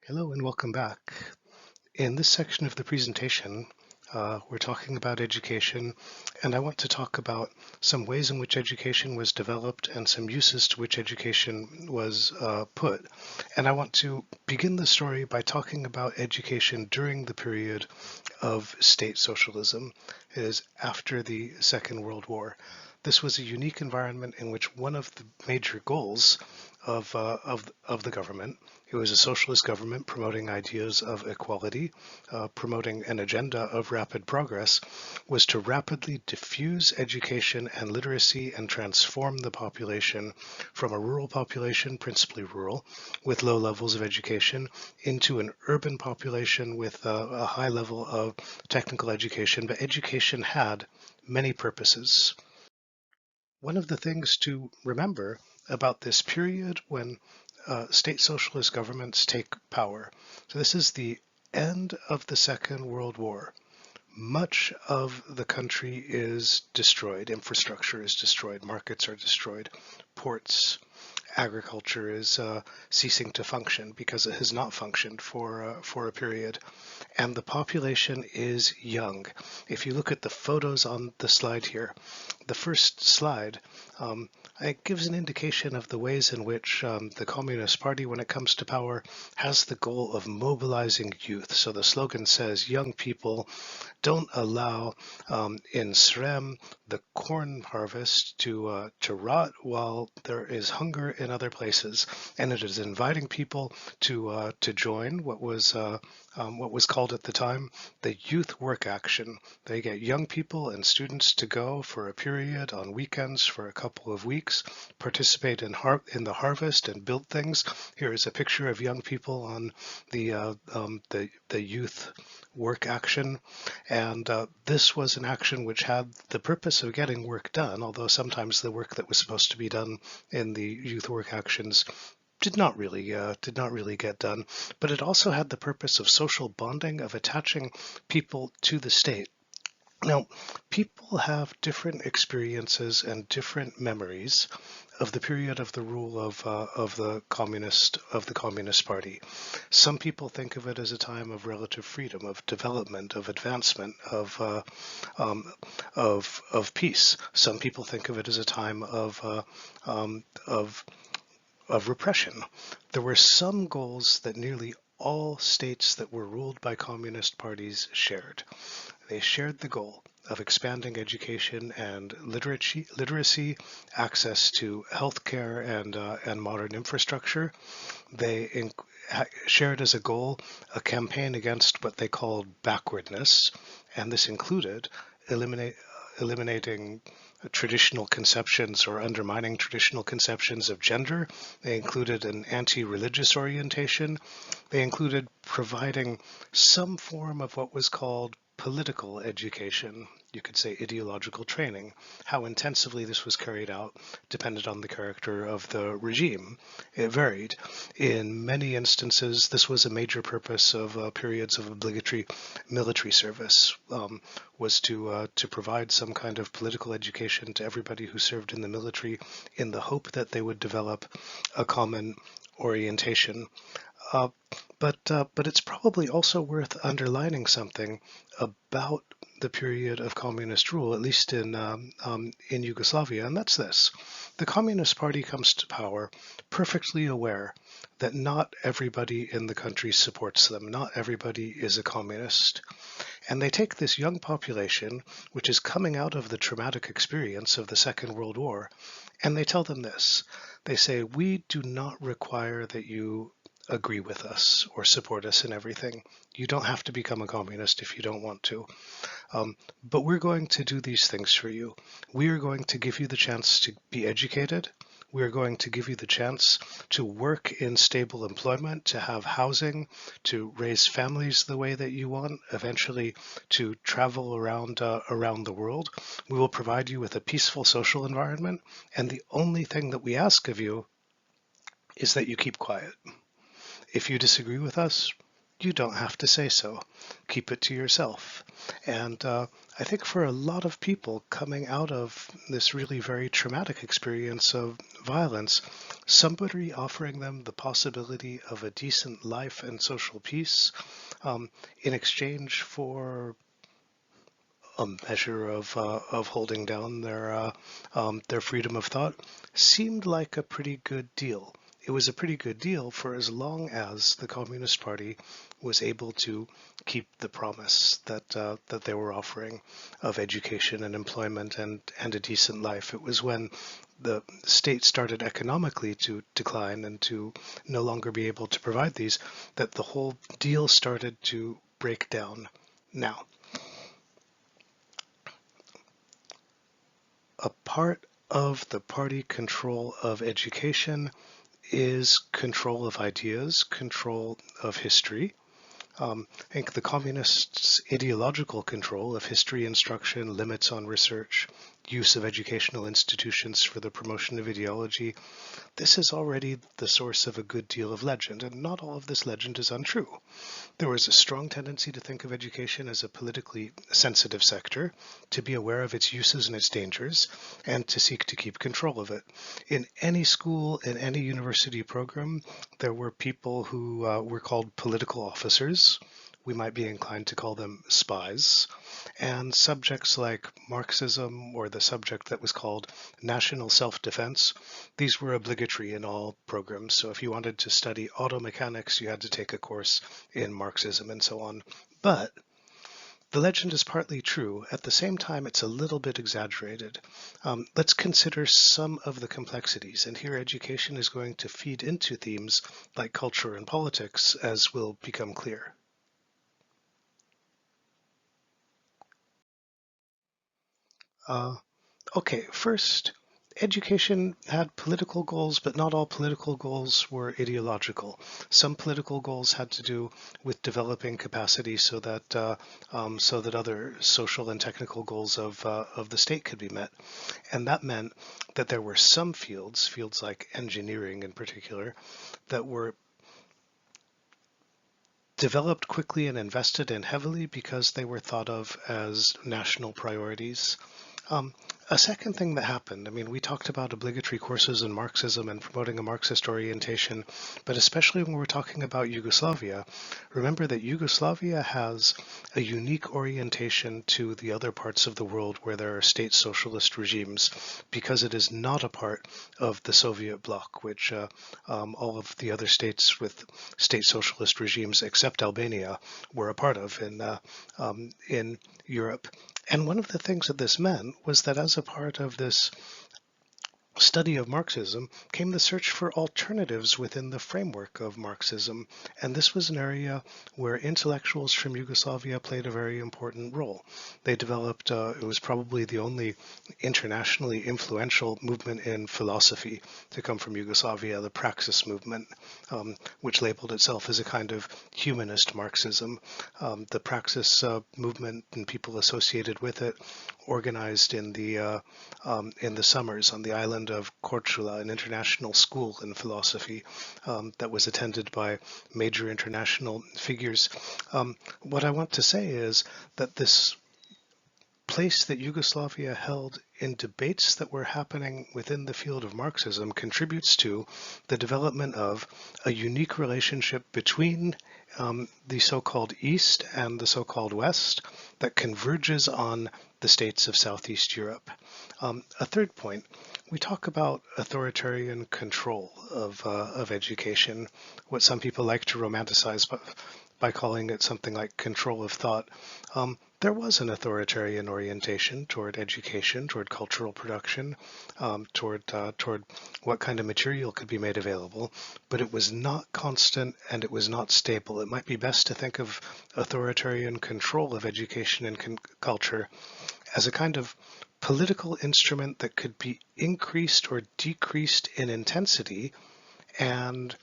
Hello and welcome back. In this section of the presentation, we're talking about education, and I want to talk about some ways in which education was developed and some uses to which education was put. And I want to begin the story by talking about education during the period of state socialism. It is after the Second World War. This was a unique environment in which one of the major goals of the government. It was a socialist government promoting ideas of equality, promoting an agenda of rapid progress, was to rapidly diffuse education and literacy and transform the population from a rural population, principally rural, with low levels of education, into an urban population with a high level of technical education. But education had many purposes. One of the things to remember about this period when state socialist governments take power. So this is the end of the Second World War. Much of the country is destroyed. Infrastructure is destroyed. Markets are destroyed. Ports, agriculture is ceasing to function because it has not functioned for a period. And the population is young. If you look at the photos on the slide here, the first slide, it gives an indication of the ways in which the Communist Party, when it comes to power, has the goal of mobilizing youth. So the slogan says, young people, don't allow in Srem the corn harvest to rot while there is hunger in other places. And it is inviting people to join what was called at the time the youth work action. They get young people and students to go for a period on weekends for a couple of weeks, participate in the harvest and build things. Here is a picture of young people on the youth work action. And this was an action which had the purpose of getting work done, although sometimes the work that was supposed to be done in the youth work actions did not really get done. But it also had the purpose of social bonding, of attaching people to the state. Now, people have different experiences and different memories of the period of the rule of the Communist Party. Some people think of it as a time of relative freedom, of development, of advancement, of peace. Some people think of it as a time of repression. There were some goals that nearly all states that were ruled by communist parties shared. They shared the goal of expanding education and literacy, access to healthcare and modern infrastructure. They shared as a goal a campaign against what they called backwardness, and this included eliminating traditional conceptions or undermining traditional conceptions of gender. They included an anti-religious orientation. They included providing some form of what was called political education. You could say ideological training. How intensively this was carried out depended on the character of the regime. It varied. In many instances, this was a major purpose of periods of obligatory military service, was to provide some kind of political education to everybody who served in the military in the hope that they would develop a common orientation. But it's probably also worth underlining something about the period of communist rule, at least in Yugoslavia, and that's this. The Communist Party comes to power perfectly aware that not everybody in the country supports them. Not everybody is a communist. And they take this young population, which is coming out of the traumatic experience of the Second World War, and they tell them this. They say, we do not require that you agree with us or support us in everything. You don't have to become a communist if you don't want to. But we're going to do these things for you. We are going to give you the chance to be educated. We are going to give you the chance to work in stable employment, to have housing, to raise families the way that you want, eventually to travel around the world. We will provide you with a peaceful social environment, and the only thing that we ask of you is that you keep quiet. If you disagree with us, you don't have to say so. Keep it to yourself. And I think for a lot of people coming out of this really very traumatic experience of violence, somebody offering them the possibility of a decent life and social peace in exchange for a measure of holding down their freedom of thought seemed like a pretty good deal. It was a pretty good deal for as long as the Communist Party was able to keep the promise that they were offering of education and employment and a decent life. It was when the state started economically to decline and to no longer be able to provide these that the whole deal started to break down. Now, a part of the party control of education is control of ideas, control of history. I think the communists' ideological control of history instruction, limits on research, use of educational institutions for the promotion of ideology, this is already the source of a good deal of legend, and not all of this legend is untrue. There was a strong tendency to think of education as a politically sensitive sector, to be aware of its uses and its dangers, and to seek to keep control of it. In any school, in any university program, there were people who were called political officers. We might be inclined to call them spies. And subjects like Marxism or the subject that was called national self-defense, these were obligatory in all programs. So if you wanted to study auto mechanics, you had to take a course in Marxism and so on. But the legend is partly true. At the same time, it's a little bit exaggerated. Let's consider some of the complexities, and here education is going to feed into themes like culture and politics, as will become clear. Okay, first, education had political goals, but not all political goals were ideological. Some political goals had to do with developing capacity so that other social and technical goals of the state could be met, and that meant that there were some fields like engineering in particular, that were developed quickly and invested in heavily because they were thought of as national priorities. A second thing that happened, I mean, we talked about obligatory courses in Marxism and promoting a Marxist orientation, but especially when we're talking about Yugoslavia, remember that Yugoslavia has a unique orientation to the other parts of the world where there are state socialist regimes, because it is not a part of the Soviet bloc, which all of the other states with state socialist regimes, except Albania, were a part of in Europe. And one of the things that this meant was that as a part of this study of Marxism came the search for alternatives within the framework of Marxism, and this was an area where intellectuals from Yugoslavia played a very important role. They developed, it was probably the only internationally influential movement in philosophy to come from Yugoslavia, the Praxis movement, which labeled itself as a kind of humanist Marxism. The Praxis movement and people associated with it organized in the summers on the island of Korčula, an international school in philosophy that was attended by major international figures. What I want to say is that this place that Yugoslavia held in debates that were happening within the field of Marxism contributes to the development of a unique relationship between the so-called East and the so-called West that converges on the states of Southeast Europe. A third point, we talk about authoritarian control of education, what some people like to romanticize by calling it something like control of thought. There was an authoritarian orientation toward education, toward cultural production, toward what kind of material could be made available, but it was not constant and it was not stable. It might be best to think of authoritarian control of education and culture as a kind of political instrument that could be increased or decreased in intensity and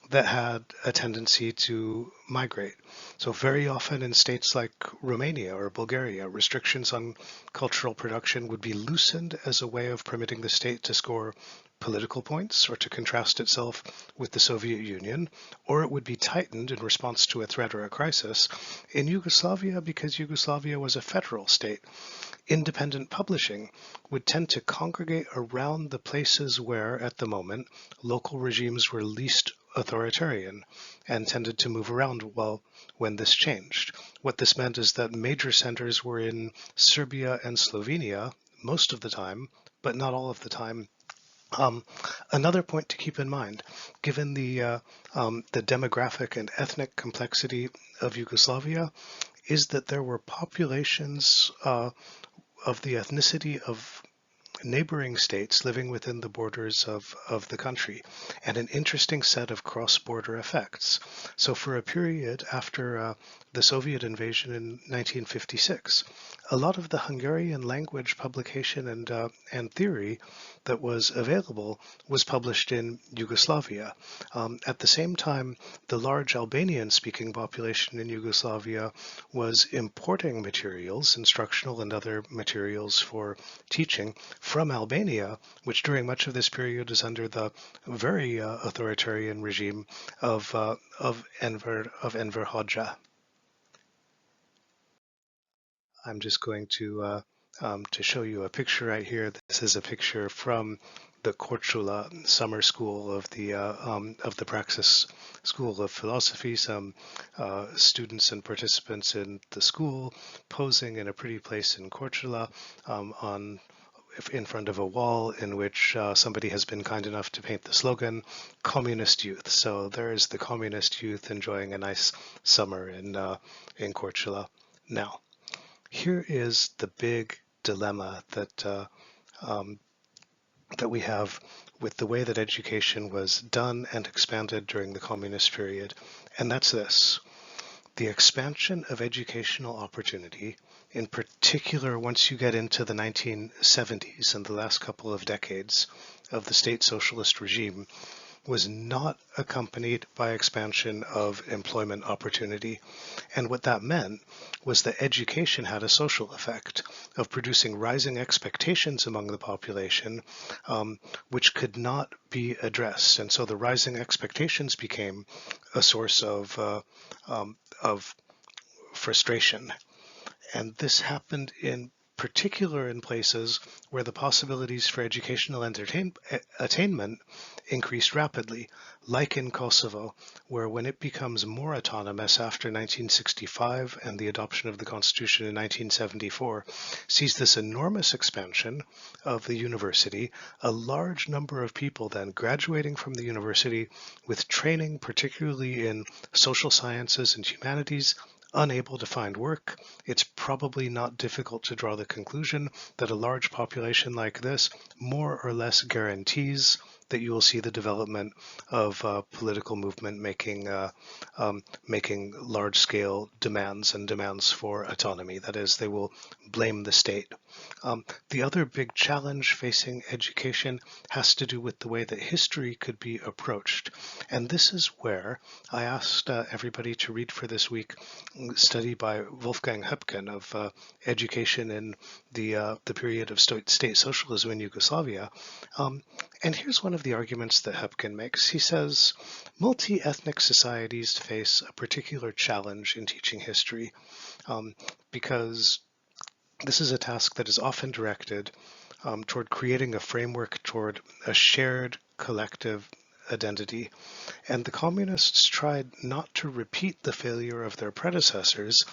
that had a tendency to migrate. So very often in states like Romania or Bulgaria, restrictions on cultural production would be loosened as a way of permitting the state to score political points or to contrast itself with the Soviet Union, or it would be tightened in response to a threat or a crisis. In Yugoslavia, because Yugoslavia was a federal state, independent publishing would tend to congregate around the places where, at the moment, local regimes were least authoritarian and tended to move around when this changed. What this meant is that major centers were in Serbia and Slovenia most of the time, but not all of the time. Another point to keep in mind, given the demographic and ethnic complexity of Yugoslavia, is that there were populations of the ethnicity of neighboring states living within the borders of the country, and an interesting set of cross-border effects. So for a period after the Soviet invasion in 1956, a lot of the Hungarian language publication and theory that was available was published in Yugoslavia. At the same time, the large Albanian-speaking population in Yugoslavia was importing materials, instructional and other materials for teaching, from Albania, which during much of this period is under the very authoritarian regime of Enver Hoxha. I'm just going to show you a picture right here. This is a picture from the Korčula summer school of the Praxis School of Philosophy. Some students and participants in the school posing in a pretty place in Korčula in front of a wall in which somebody has been kind enough to paint the slogan, Communist Youth. So there is the communist youth enjoying a nice summer in Korčula. Now, here is the big dilemma that we have with the way that education was done and expanded during the communist period, and that's this. The expansion of educational opportunity, in particular once you get into the 1970s and the last couple of decades of the state socialist regime, was not accompanied by expansion of employment opportunity. And what that meant was that education had a social effect of producing rising expectations among the population, which could not be addressed. And so the rising expectations became a source of frustration. And this happened in particular in places where the possibilities for educational attainment increased rapidly, like in Kosovo, where when it becomes more autonomous after 1965 and the adoption of the Constitution in 1974, sees this enormous expansion of the university, a large number of people then graduating from the university with training particularly in social sciences and humanities, unable to find work. It's probably not difficult to draw the conclusion that a large population like this more or less guarantees that you will see the development of political movement making large-scale demands for autonomy. That is, they will blame the state. The other big challenge facing education has to do with the way that history could be approached. And this is where I asked everybody to read for this week a study by Wolfgang Höpken of education in the period of state socialism in Yugoslavia. And here's one of the arguments that Höpken makes. He says, multi-ethnic societies face a particular challenge in teaching history because this is a task that is often directed toward creating a framework toward a shared collective identity. And the communists tried not to repeat the failure of their predecessors,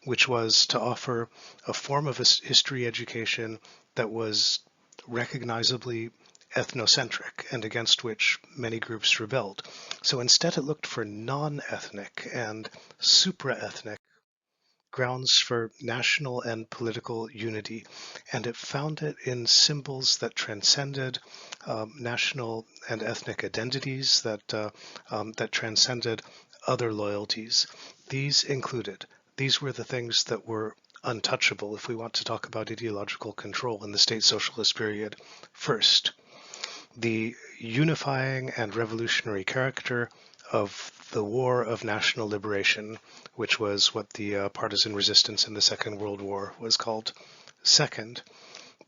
which was to offer a form of history education that was recognizably ethnocentric and against which many groups rebelled. So instead it looked for non-ethnic and supra-ethnic grounds for national and political unity, and it found it in symbols that transcended national and ethnic identities, that transcended other loyalties. These were the things that were untouchable if we want to talk about ideological control in the state socialist period. First, the unifying and revolutionary character of the War of National Liberation, which was what the partisan resistance in the Second World War was called. Second,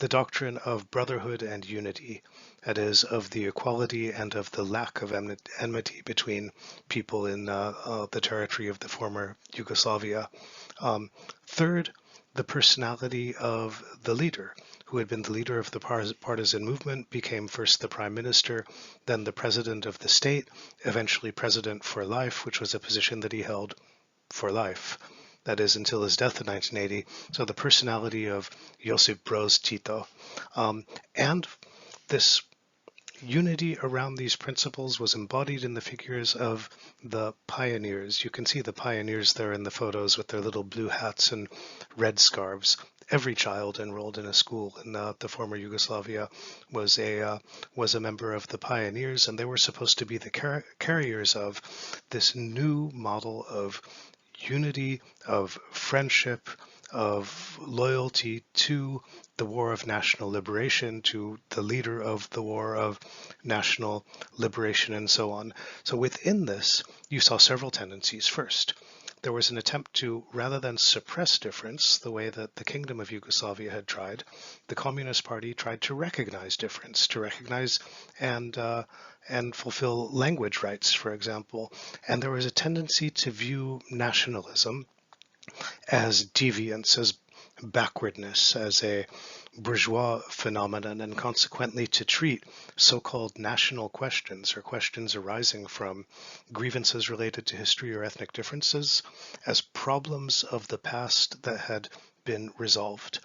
the doctrine of brotherhood and unity, that is, of the equality and of the lack of enmity between people in the territory of the former Yugoslavia. Third, the personality of the leader, who had been the leader of the partisan movement, became first the prime minister, then the president of the state, eventually president for life, which was a position that he held for life. That is, until his death in 1980. So the personality of Josip Broz Tito. And this unity around these principles was embodied in the figures of the pioneers. You can see the pioneers there in the photos with their little blue hats and red scarves. Every child enrolled in a school in the former Yugoslavia was a member of the pioneers, and they were supposed to be the carriers of this new model of unity, of friendship, of loyalty to the War of National Liberation, to the leader of the War of National Liberation, and so on. So within this, you saw several tendencies. First, there was an attempt to, rather than suppress difference, the way that the Kingdom of Yugoslavia had tried, the Communist Party tried to recognize difference, to recognize and fulfill language rights, for example. And there was a tendency to view nationalism as deviance, as backwardness, as a bourgeois phenomenon, and consequently to treat so-called national questions or questions arising from grievances related to history or ethnic differences as problems of the past that had been resolved.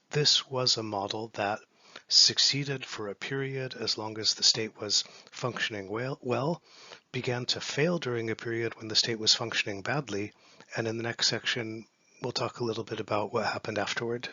This was a model that succeeded for a period as long as the state was functioning well, began to fail during a period when the state was functioning badly, and in the next section we'll talk a little bit about what happened afterward.